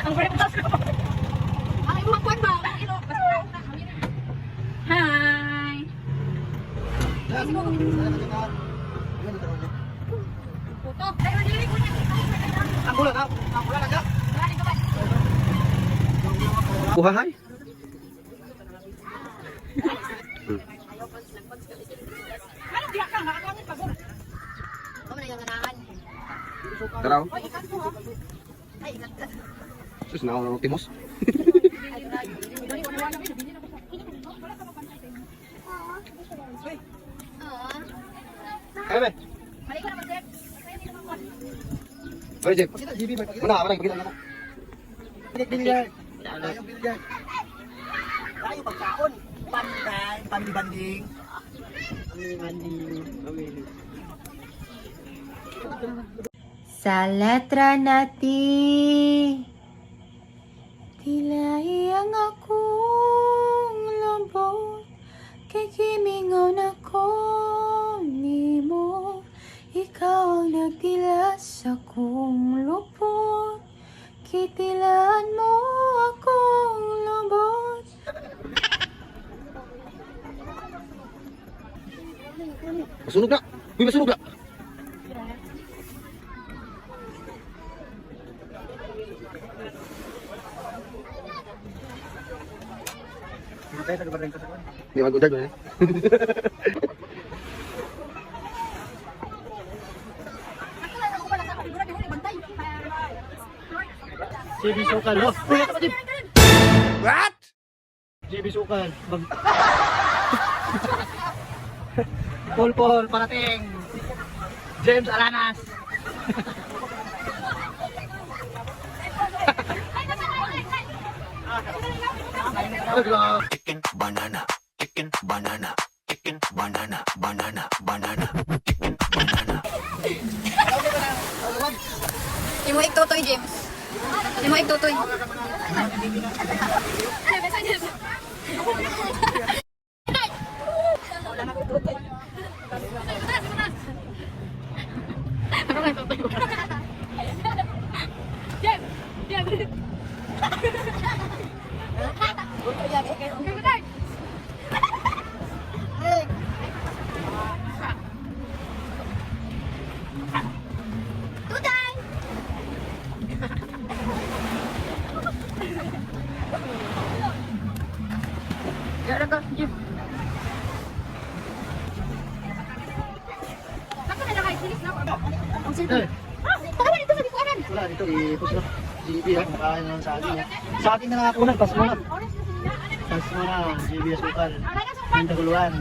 Hi. Buhay. Taraw. Sus na ako timos. Ayo be. Oy Jeep. Mana kita na. Bilyar. Ayaw bilyar. Ayaw pagkaon. Panday, pandi-banding. Sa letra na ti, tilay ang akong lambot, kay kimingaw na ko nimo. Ikaw ang nagtila sa kong lupot, kitilaan mo akong lambot. Masunog na. Uy, masunog na. Di mag-udag na eh. JB Sukal. Oh, kuya kapatid. What? JB Sukal. Paul parating. James Alanas. Chicken banana, chicken banana, chicken banana, banana, banana, chicken banana. Imo iktotoy, James. Imo iktotoy. Wala dito ipos na. JB ha, nakain na lang sa akin. Sa akin na lang ako na, pas mo na. Pas mo na, JB Sukal. Yung Taguluan.